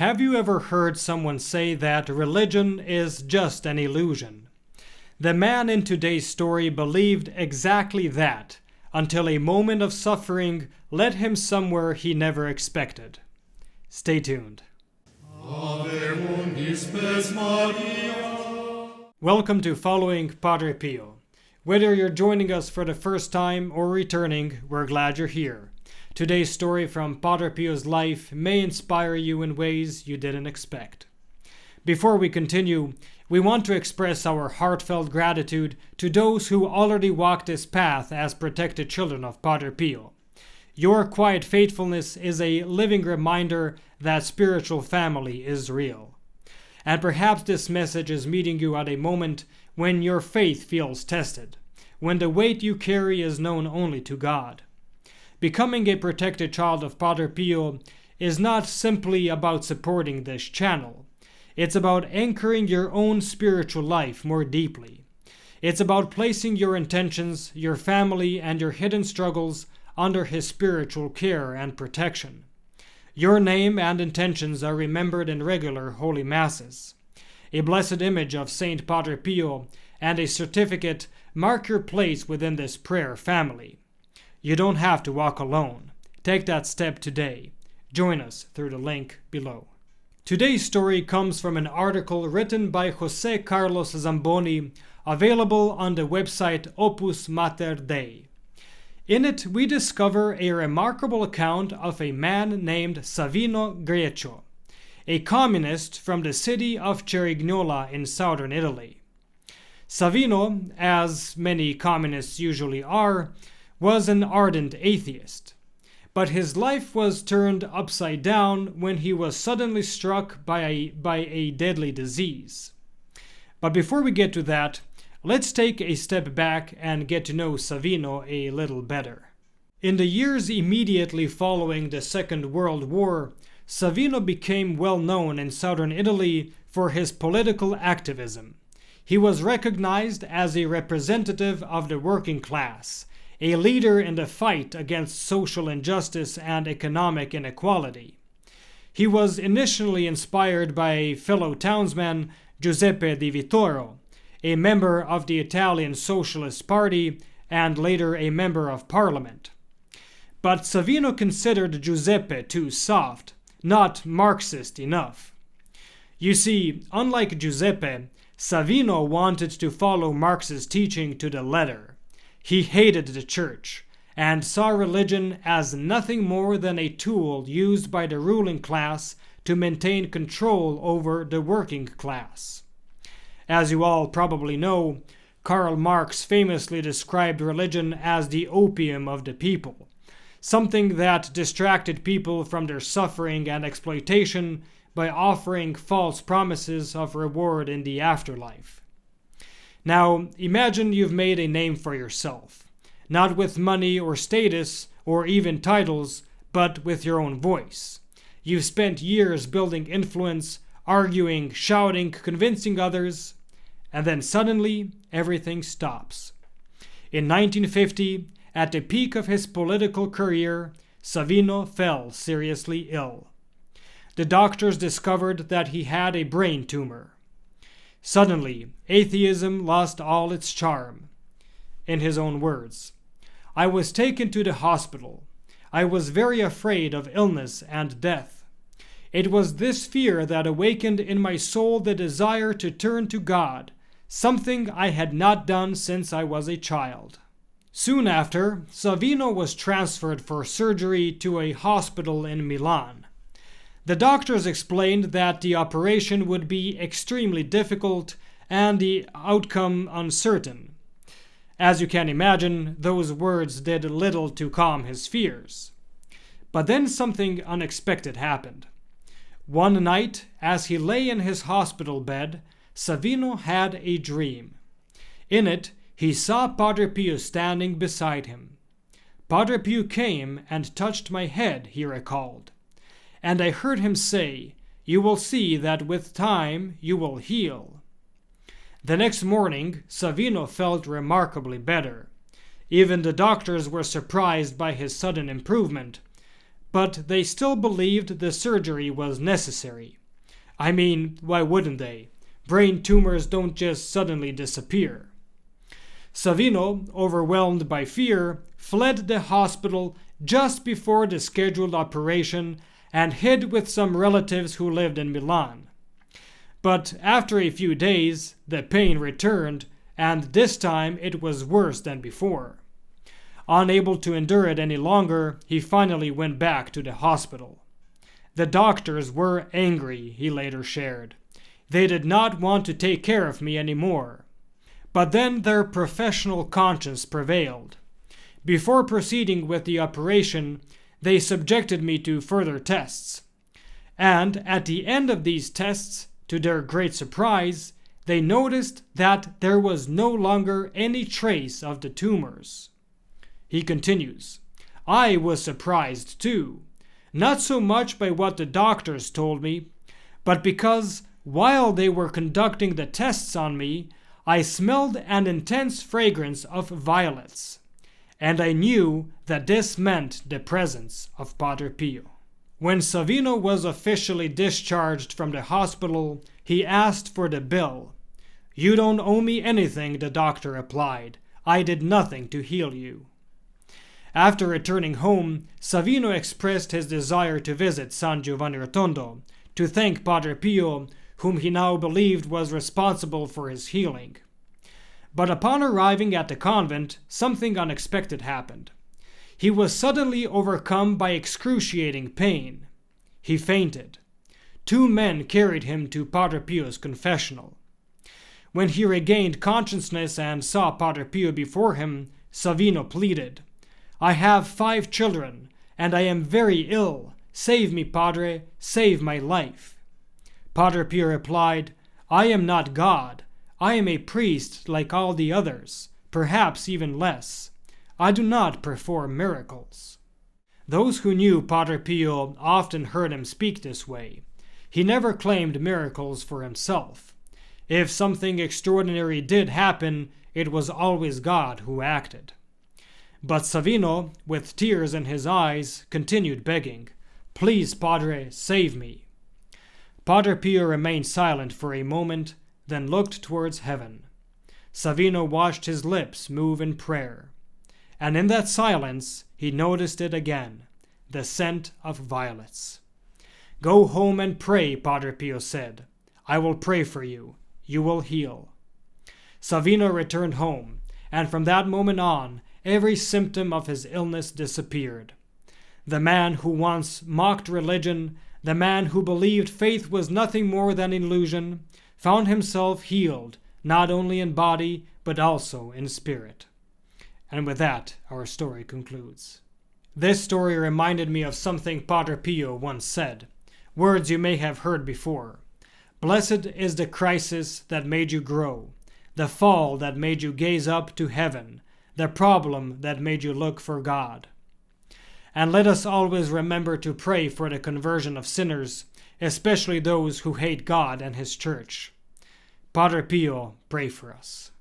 Have you ever heard someone say that religion is just an illusion? The man in today's story believed exactly that until a moment of suffering led him somewhere he never expected. Stay tuned. Welcome to Following Padre Pio. Whether you're joining us for the first time or returning, we're glad you're here. Today's story from Padre Pio's life may inspire you in ways you didn't expect. Before we continue, we want to express our heartfelt gratitude to those who already walked this path as protected children of Padre Pio. Your quiet faithfulness is a living reminder that spiritual family is real. And perhaps this message is meeting you at a moment when your faith feels tested, when the weight you carry is known only to God. Becoming a protected child of Padre Pio is not simply about supporting this channel. It's about anchoring your own spiritual life more deeply. It's about placing your intentions, your family, and your hidden struggles under his spiritual care and protection. Your name and intentions are remembered in regular holy masses. A blessed image of Saint Padre Pio and a certificate mark your place within this prayer family. You don't have to walk alone. Take that step today. Join us through the link below. Today's story comes from an article written by José Carlos Zamboni, available on the website Opus Mater Dei. In it, we discover a remarkable account of a man named Savino Grieco, a communist from the city of Cerignola in southern Italy. Savino, as many communists usually are, was an ardent atheist, but his life was turned upside down when he was suddenly struck by a deadly disease. But before we get to that, let's take a step back and get to know Savino a little better. In the years immediately following the Second World War, Savino became well known in southern Italy for his political activism. He was recognized as a representative of the working class, a leader in the fight against social injustice and economic inequality. He was initially inspired by fellow townsman Giuseppe Di Vittoro, a member of the Italian Socialist Party and later a member of parliament. But Savino considered Giuseppe too soft, not Marxist enough. You see, unlike Giuseppe, Savino wanted to follow Marx's teaching to the letter. He hated the church and saw religion as nothing more than a tool used by the ruling class to maintain control over the working class. As you all probably know, Karl Marx famously described religion as the opium of the people, something that distracted people from their suffering and exploitation by offering false promises of reward in the afterlife. Now, imagine you've made a name for yourself, not with money or status or even titles, but with your own voice. You've spent years building influence, arguing, shouting, convincing others, and then suddenly everything stops. In 1950, at the peak of his political career, Savino fell seriously ill. The doctors discovered that he had a brain tumor. Suddenly, atheism lost all its charm. In his own words, "I was taken to the hospital. I was very afraid of illness and death. It was this fear that awakened in my soul the desire to turn to God, something I had not done since I was a child." Soon after, Savino was transferred for surgery to a hospital in Milan. The doctors explained that the operation would be extremely difficult and the outcome uncertain. As you can imagine, those words did little to calm his fears. But then something unexpected happened. One night, as he lay in his hospital bed, Savino had a dream. In it, he saw Padre Pio standing beside him. "Padre Pio came and touched my head," he recalled. "And I heard him say, 'You will see that with time you will heal.'" The next morning, Savino felt remarkably better. Even the doctors were surprised by his sudden improvement. but they still believed the surgery was necessary. I mean, why wouldn't they? Brain tumors don't just suddenly disappear. Savino, overwhelmed by fear, fled the hospital just before the scheduled operation and hid with some relatives who lived in Milan. But after a few days, the pain returned, and this time it was worse than before. Unable to endure it any longer, he finally went back to the hospital. The doctors were angry, he later shared. They did not want to take care of me anymore. But then their professional conscience prevailed. Before proceeding with the operation, they subjected me to further tests. And at the end of these tests, to their great surprise, they noticed that there was no longer any trace of the tumors. He continues, I was surprised too, not so much by what the doctors told me, but because while they were conducting the tests on me, I smelled an intense fragrance of violets, and I knew that this meant the presence of Padre Pio. When Savino was officially discharged from the hospital, he asked for the bill. You don't owe me anything, the doctor replied. I did nothing to heal you. After returning home, Savino expressed his desire to visit San Giovanni Rotondo, to thank Padre Pio, whom he now believed was responsible for his healing. But upon arriving at the convent, something unexpected happened. He was suddenly overcome by excruciating pain. He fainted. 2 men carried him to Padre Pio's confessional. When he regained consciousness and saw Padre Pio before him, Savino pleaded, I have 5 children, and I am very ill. Save me, Padre, save my life. Padre Pio replied, I am not God. I am a priest like all the others, perhaps even less. I do not perform miracles. Those who knew Padre Pio often heard him speak this way. He never claimed miracles for himself. If something extraordinary did happen, it was always God who acted. But Savino, with tears in his eyes, continued begging, Please, Padre, save me. Padre Pio remained silent for a moment, then looked towards heaven. Savino watched his lips move in prayer. And in that silence, he noticed it again, the scent of violets. Go home and pray, Padre Pio said. I will pray for you. You will heal. Savino returned home, and from that moment on, every symptom of his illness disappeared. The man who once mocked religion, the man who believed faith was nothing more than illusion, found himself healed, not only in body, but also in spirit. And with that, our story concludes. This story reminded me of something Padre Pio once said, words you may have heard before. Blessed is the crisis that made you grow, the fall that made you gaze up to heaven, the problem that made you look for God. And let us always remember to pray for the conversion of sinners, especially those who hate God and His Church. Padre Pio, pray for us.